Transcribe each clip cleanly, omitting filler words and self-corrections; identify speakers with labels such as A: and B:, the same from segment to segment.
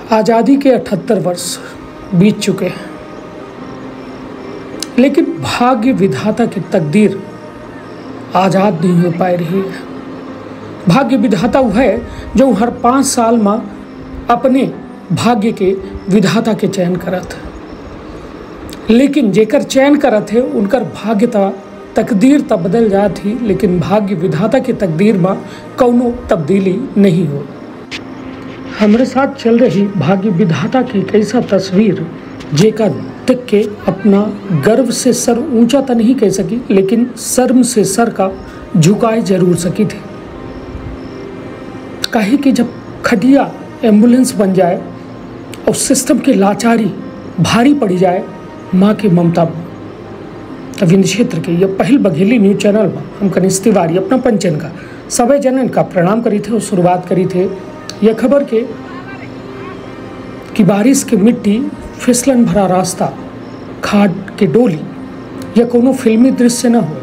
A: आज़ादी के 78 वर्ष बीत चुके हैं, लेकिन भाग्य विधाता की तकदीर आज़ाद नहीं हो पा रही है। भाग्य विधाता वो है जो हर 5 साल में अपने भाग्य के विधाता के चयन करत है, लेकिन जेकर चयन करत है उनकर भाग्य तकदीर तब बदल जात ही, लेकिन भाग्य विधाता की तकदीर में कौनो तब्दीली नहीं हो। हमारे साथ चल रही भाग्य विधाता की एक ऐसा तस्वीर जेकर देख के अपना गर्व से सर ऊंचा तो नहीं कह सकी, लेकिन शर्म से सर का झुकाए जरूर सकी थी। काहे कि जब खटिया एम्बुलेंस बन जाए और सिस्टम की लाचारी भारी पड़ी जाए, माँ की ममता विंध्य क्षेत्र के यह पहल बघेली न्यूज चैनल में हम कनिष्ठ तिवारी अपना पंचन का सभी जनन का प्रणाम करी थे और शुरुआत करी थे यह खबर के कि बारिश के मिट्टी, फिसलन भरा रास्ता, खाट के डोली यह कोनो फिल्मी दृश्य न हो,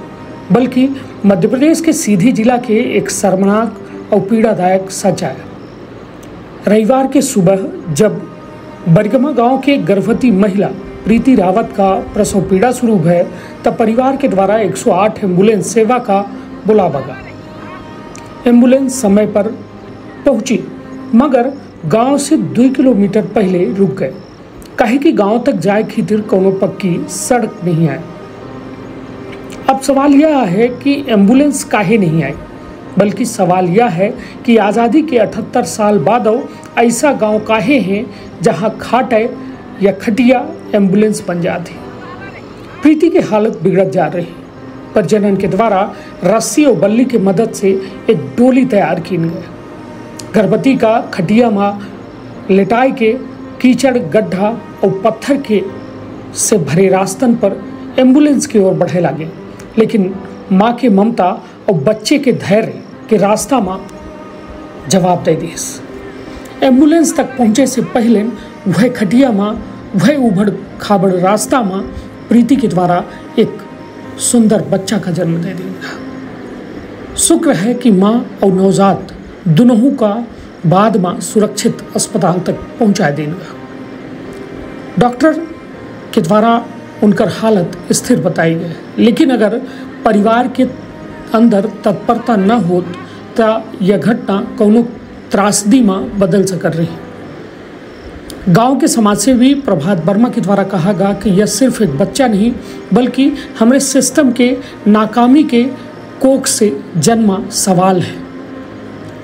A: बल्कि मध्य प्रदेश के सीधी जिला के एक शर्मनाक और पीड़ादायक सच है। रविवार के सुबह जब बरगमा गांव के गर्भवती महिला प्रीति रावत का प्रसव पीड़ा शुरू है, तब परिवार के द्वारा 108 एम्बुलेंस सेवा का बुलावा गया। एम्बुलेंस समय पर पहुंची, मगर गांव से 2 किलोमीटर पहले रुक गए, काहे कि गांव तक जाए खातिर कोनो पक्की सड़क नहीं आई। अब सवाल यह है कि एम्बुलेंस काहे नहीं आई, बल्कि सवाल यह है कि आज़ादी के 78 साल बाद ऐसा गांव काहे हैं जहां खाटे या खटिया एम्बुलेंस बन जाती। प्रीति की हालत बिगड़ जा रही, पर जनन के द्वारा रस्सी और बल्ली की मदद से एक डोली तैयार की गई। गर्भवती का खटिया में लेटाई के कीचड़, गड्ढा और पत्थर के से भरे रास्तन पर एम्बुलेंस की ओर बढ़े लगे, लेकिन माँ के ममता और बच्चे के धैर्य के रास्ता में जवाब दे दी। एम्बुलेंस तक पहुँचे से पहले वह खटिया में, वह उबड़ खाबड़ रास्ता में प्रीति के द्वारा एक सुंदर बच्चा का जन्म दे देगा। शुक्र है कि माँ और नवजात दोनों का बाद में सुरक्षित अस्पताल तक पहुंचा देगा। डॉक्टर के द्वारा उनकर हालत स्थिर बताई गई, लेकिन अगर परिवार के अंदर तत्परता न होत तो यह घटना कोनो त्रासदी में बदल सकर रही। गांव के समाजसेवी प्रभात वर्मा के द्वारा कहा गया कि यह सिर्फ एक बच्चा नहीं, बल्कि हमारे सिस्टम के नाकामी के कोख से जन्मा सवाल है।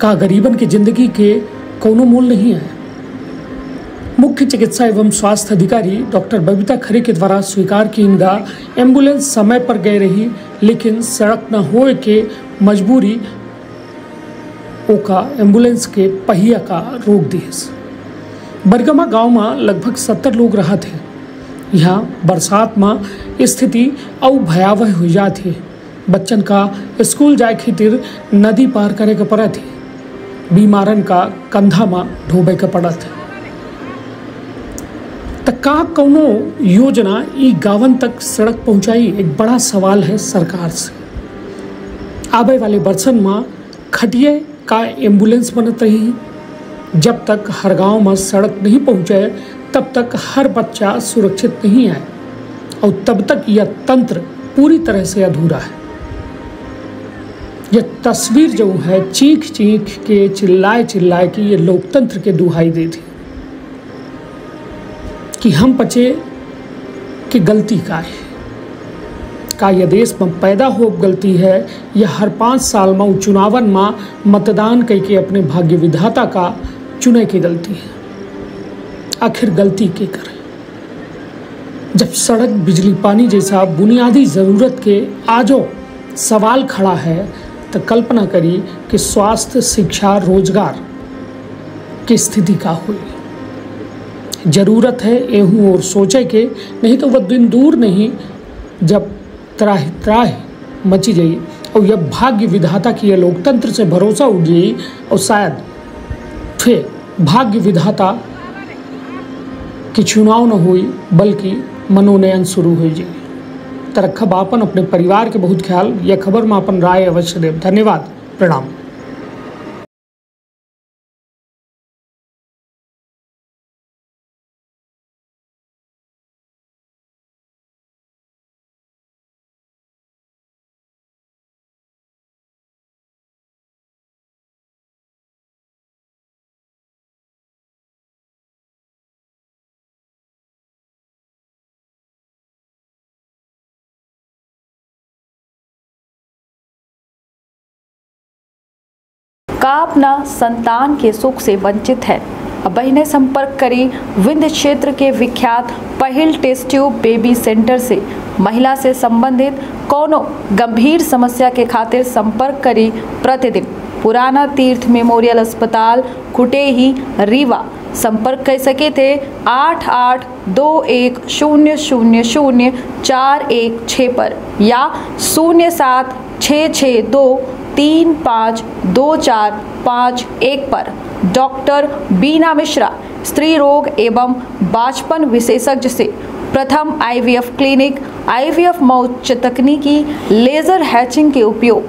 A: का गरीबन की जिंदगी के कोनो मोल नहीं है। मुख्य चिकित्सा एवं स्वास्थ्य अधिकारी डॉक्टर बबीता खरे के द्वारा स्वीकार की इनका एम्बुलेंस समय पर गए रही, लेकिन सड़क न होए के मजबूरी ओका एम्बुलेंस के पहिया का रोक दिए। बरगमा गांव में लगभग 70 लोग रहा थे। यहाँ बरसात में स्थिति और भयावह हो जाती है। बच्चन का स्कूल जाए खातिर नदी पार करे के पड़त है, बीमारन का कंधा में ढोबे के पड़त है। का कौनो योजना ई गावन तक सड़क पहुंचाई, एक बड़ा सवाल है सरकार से। आवे वाले बरसन में खटिया का एम्बुलेंस बनत रही। जब तक हर गांव में सड़क नहीं पहुंचे, तब तक हर बच्चा सुरक्षित नहीं है, और तब तक यह तंत्र पूरी तरह से अधूरा है। यह तस्वीर जो है चीख चीख के, चिल्लाए चिल्लाए कि ये लोकतंत्र के दुहाई दी थी कि हम बचे कि गलती का है। का यह देश में पैदा हो गलती है, यह हर 5 साल में चुनावन में मतदान करके अपने भाग्य विधाता का चुने की गलती है। आखिर गलती के करे? जब सड़क, बिजली, पानी जैसा बुनियादी ज़रूरत के आजो सवाल खड़ा है, तो कल्पना करी कि स्वास्थ्य, शिक्षा, रोजगार की स्थिति का हुई। जरूरत है एहू और सोचे के, नहीं तो वह दिन दूर नहीं जब त्राह त्राह मची जाई और यह भाग्य विधाता की, यह लोकतंत्र से भरोसा उठ जाई, और शायद फिर भाग्य विधाता की चुनाव न हुई, बल्कि मनोनयन शुरू हो जाए। तरक्खब आपन अपने परिवार के बहुत ख्याल। यह खबर में अपन राय अवश्य देव। धन्यवाद, प्रणाम।
B: का अपना संतान के सुख से वंचित है। अब बहिने संपर्क करी विंध्य क्षेत्र के विख्यात पहिल टेस्ट ट्यूब बेबी सेंटर से। महिला से संबंधित कोनो गंभीर समस्या के खातिर संपर्क करी प्रतिदिन पुराना तीर्थ मेमोरियल अस्पताल कुटेही रीवा। संपर्क कर सके थे 8821000416 पर या 0766235245 पर। डॉक्टर बीना मिश्रा स्त्री रोग एवं बांझपन विशेषज्ञ से प्रथम IVF क्लिनिक, IVF में उच्च तकनीकी लेजर हैचिंग के उपयोग